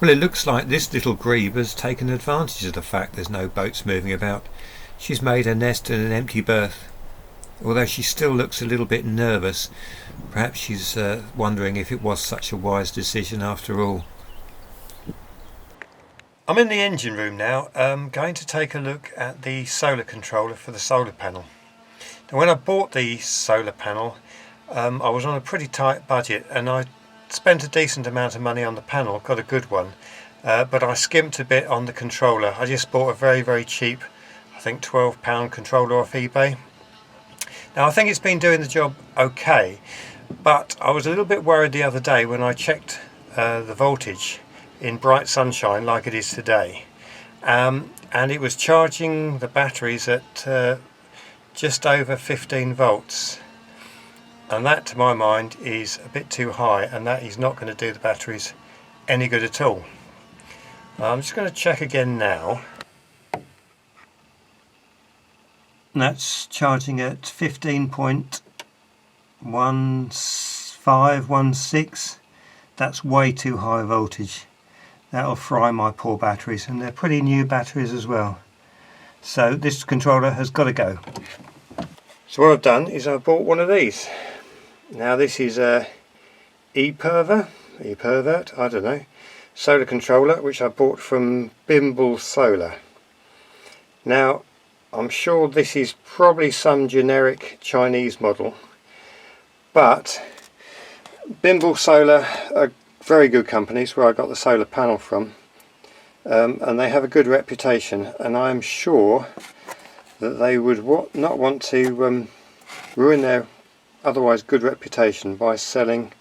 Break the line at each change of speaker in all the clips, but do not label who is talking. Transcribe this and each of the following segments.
Well, it looks like this little grebe has taken advantage of the fact there's no boats moving about. She's made a nest in an empty berth. Although she still looks a little bit nervous, perhaps she's wondering if it was such a wise decision after all. I'm in the engine room now, going to take a look at the solar controller for the solar panel. Now, when I bought the solar panel, I was on a pretty tight budget and I spent a decent amount of money on the panel, got a good one, but I skimped a bit on the controller. I just bought a very, very cheap, I think £12 controller off eBay. Now I think it's been doing the job okay, but I was a little bit worried the other day when I checked the voltage in bright sunshine like it is today, and it was charging the batteries at just over 15 volts. And that, to my mind, is a bit too high, and that is not going to do the batteries any good at all. I'm just going to check again now. And that's charging at 15.1516. That's way too high voltage. That'll fry my poor batteries, and they're pretty new batteries as well. So this controller has got to go. So what I've done is I've bought one of these. Now this is a pervert, I don't know, solar controller which I bought from Bimble Solar. Now I'm sure this is probably some generic Chinese model, but Bimble Solar are very good companies, where I got the solar panel from, and they have a good reputation, and I'm sure that they would not want to ruin their otherwise good reputation by selling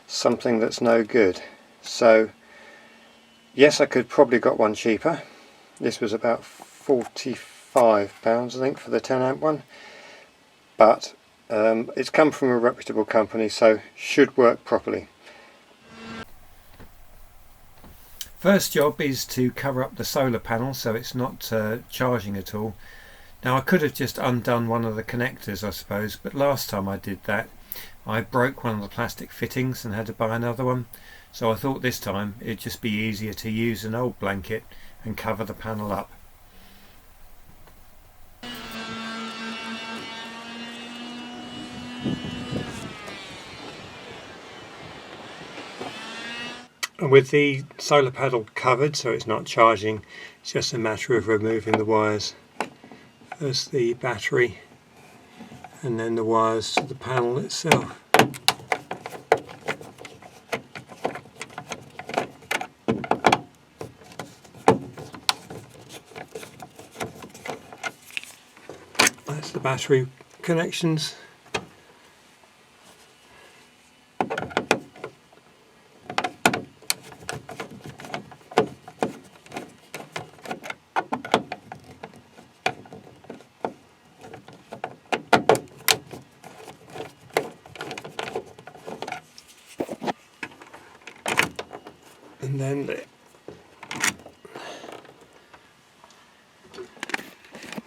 something that's no good. So yes, I could probably got one cheaper. This was about £45 I think for the 10 amp one, but it's come from a reputable company, so should work properly. First job is to cover up the solar panel so it's not charging at all. Now I could have just undone one of the connectors, I suppose, but last time I did that I broke one of the plastic fittings and had to buy another one, so I thought this time it'd just be easier to use an old blanket and cover the panel up. And with the solar panel covered so it's not charging, it's just a matter of removing the wires. First the battery and then the wires to the panel itself. That's the battery connections. And then the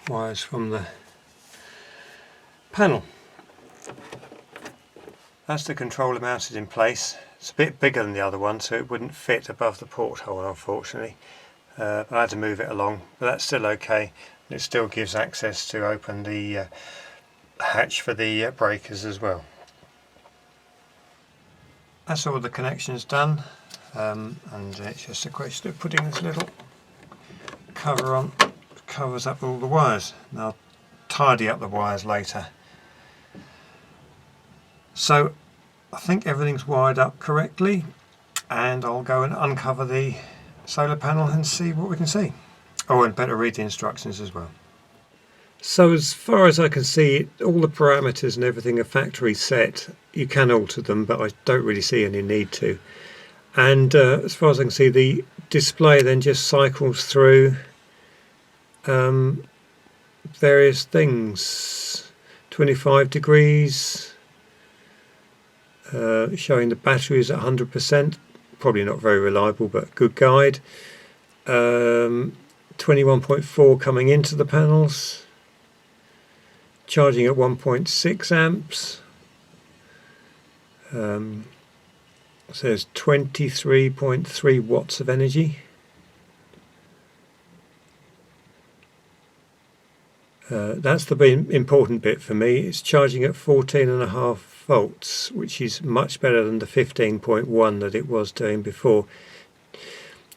wires from the panel. That's the controller mounted in place. It's a bit bigger than the other one, so it wouldn't fit above the porthole, unfortunately. But I had to move it along, but that's still okay. It still gives access to open the hatch for the breakers as well. That's all the connections done. And it's just a question of putting this little cover on, covers up all the wires, and I'll tidy up the wires later. So I think everything's wired up correctly, and I'll go and uncover the solar panel and see what we can see. Oh, and better read the instructions as well. So as far as I can see, all the parameters and everything are factory set. You can alter them, but I don't really see any need to. And as far as I can see, the display then just cycles through various things. 25 degrees, showing the battery is at 100%, probably not very reliable, but good guide. 21.4 coming into the panels, charging at 1.6 amps. So there's 23.3 watts of energy. That's the important bit for me. It's charging at 14.5 volts, which is much better than the 15.1 that it was doing before.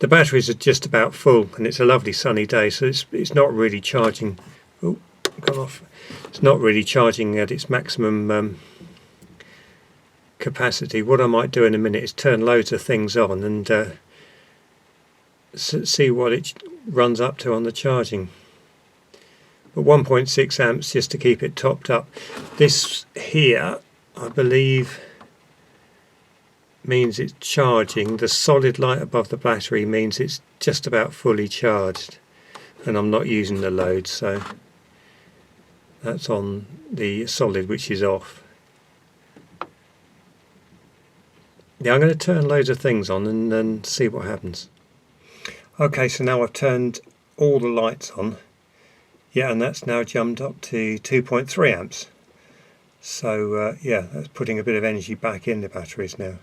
The batteries are just about full, and it's a lovely sunny day, so it's not really charging. Oh, gone off. It's not really charging at its maximum capacity. What I might do in a minute is turn loads of things on and see what it runs up to on the charging. But 1.6 amps just to keep it topped up. This here, I believe, means it's charging. The solid light above the battery means it's just about fully charged, and I'm not using the load, so that's on the solid, which is off. Yeah, I'm going to turn loads of things on and then see what happens. Okay, so now I've turned all the lights on. Yeah, and that's now jumped up to 2.3 amps. So yeah, that's putting a bit of energy back in the batteries now.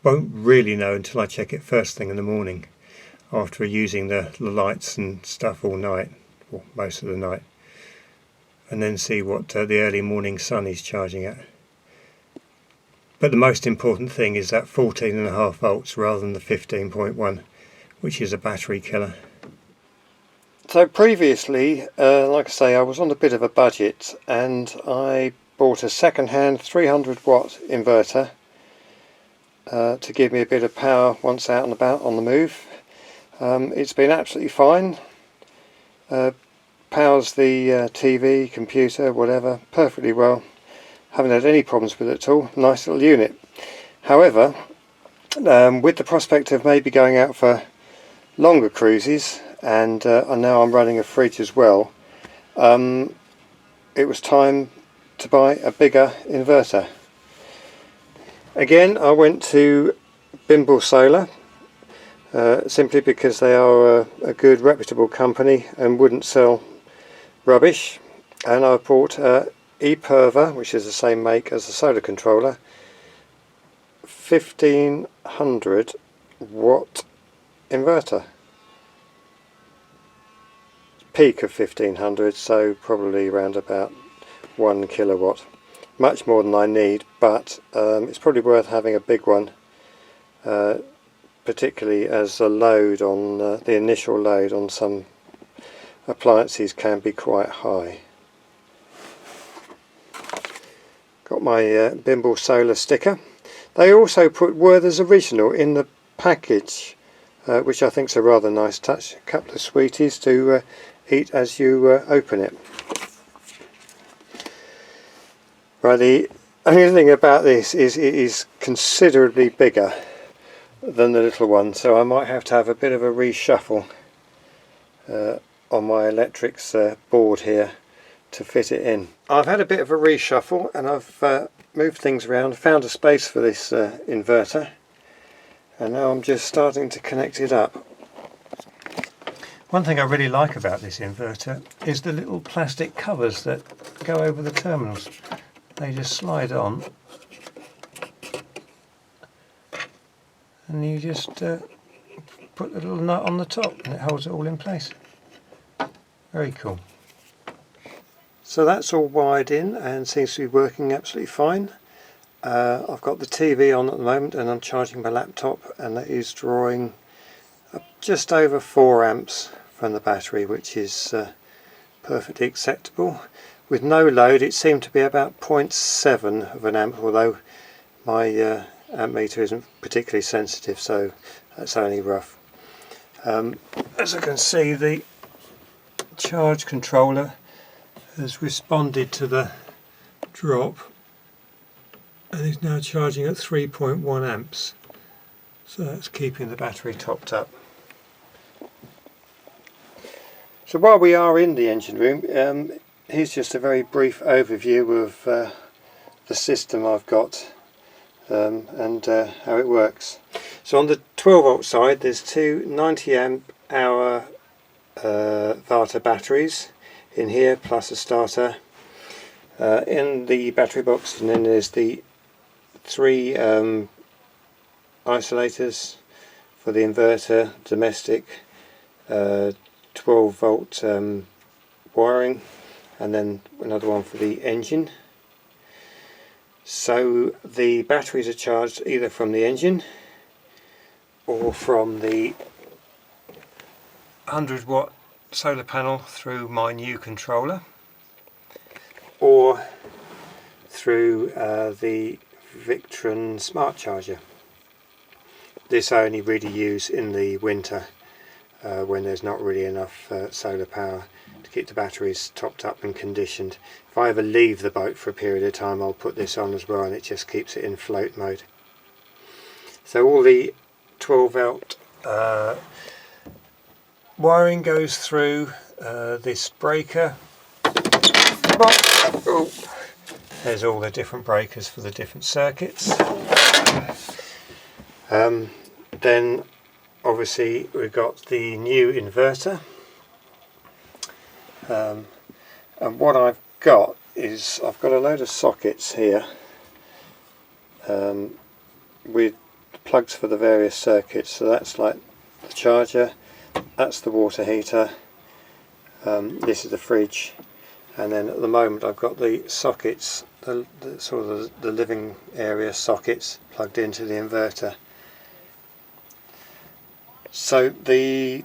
Won't really know until I check it first thing in the morning, after using the lights and stuff all night, or most of the night, and then see what the early morning sun is charging at. But the most important thing is that 14.5 volts rather than the 15.1, which is a battery killer. So previously, like I say, I was on a bit of a budget, and I bought a second-hand 300 watt inverter to give me a bit of power once out and about on the move. It's been absolutely fine. Powers the TV, computer, whatever, perfectly well. Haven't had any problems with it at all. Nice little unit. However, with the prospect of maybe going out for longer cruises, and now I'm running a fridge as well, it was time to buy a bigger inverter. Again, I went to Bimble Solar, simply because they are a good reputable company and wouldn't sell rubbish, and I bought ePerva, which is the same make as the solar controller, 1500 watt inverter. Peak of 1500, so probably around about 1 kilowatt. Much more than I need, but it's probably worth having a big one, particularly as the load on the initial load on some appliances can be quite high. Got my Bimble Solar sticker. They also put Werther's Original in the package, which I think is a rather nice touch. A couple of sweeties to eat as you open it. Right, the only thing about this is it is considerably bigger than the little one, so I might have to have a bit of a reshuffle on my electrics board here to fit it in. I've had a bit of a reshuffle, and I've moved things around, found a space for this inverter, and now I'm just starting to connect it up. One thing I really like about this inverter is the little plastic covers that go over the terminals. They just slide on, and you just put the little nut on the top and it holds it all in place. Very cool. So that's all wired in and seems to be working absolutely fine. I've got the TV on at the moment, and I'm charging my laptop, and that is drawing just over 4 amps from the battery, which is perfectly acceptable. With no load it seemed to be about 0.7 of an amp, although my amp meter isn't particularly sensitive, so that's only rough. As I can see, the charge controller has responded to the drop and is now charging at 3.1 amps, so that's keeping the battery topped up. So while we are in the engine room, here's just a very brief overview of the system I've got and how it works. So on the 12 volt side there's two 90 amp hour Varta batteries in here, plus a starter in the battery box, and then there's the 3 isolators for the inverter, domestic, 12 volt wiring, and then another one for the engine. So the batteries are charged either from the engine or from the 100 watt solar panel through my new controller, or through the Victron smart charger. This I only really use in the winter when there's not really enough solar power to keep the batteries topped up and conditioned. If I ever leave the boat for a period of time, I'll put this on as well, and it just keeps it in float mode. So all the 12 volt wiring goes through this breaker. Oh. There's all the different breakers for the different circuits. Then obviously we've got the new inverter, and what I've got is I've got a load of sockets here with plugs for the various circuits. So that's like the charger, that's the water heater, this is the fridge, and then at the moment I've got the sockets, the sort of the living area sockets plugged into the inverter. So the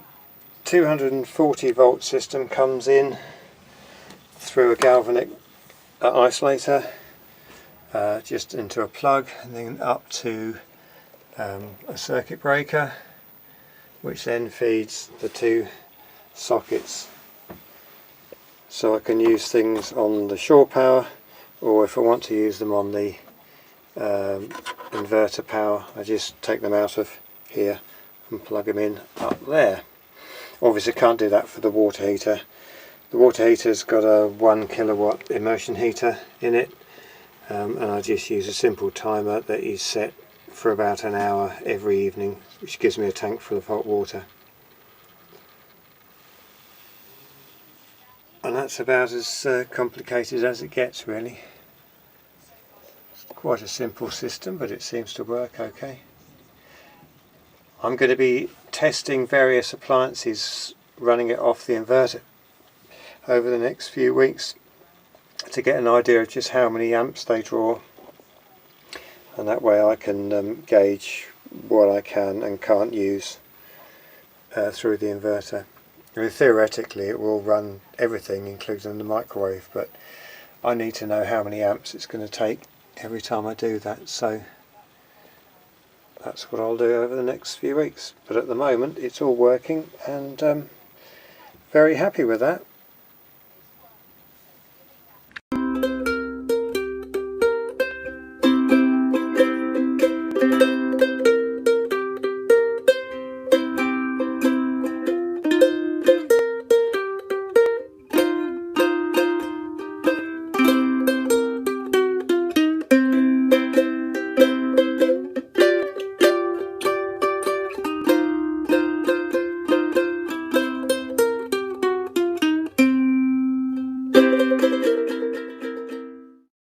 240 volt system comes in through a galvanic isolator, just into a plug, and then up to a circuit breaker, which then feeds the 2 sockets. So I can use things on the shore power, or if I want to use them on the inverter power, I just take them out of here and plug them in up there. Obviously can't do that for the water heater. The water heater's got a 1 kilowatt immersion heater in it, and I just use a simple timer that is set for about an hour every evening, which gives me a tank full of hot water. And that's about as complicated as it gets, really. It's quite a simple system, but it seems to work okay. I'm going to be testing various appliances, running it off the inverter over the next few weeks to get an idea of just how many amps they draw, and that way I can gauge what I can and can't use through the inverter. I mean, theoretically it will run everything, including the microwave, but I need to know how many amps it's going to take every time I do that, so that's what I'll do over the next few weeks. But at the moment it's all working, and very happy with that.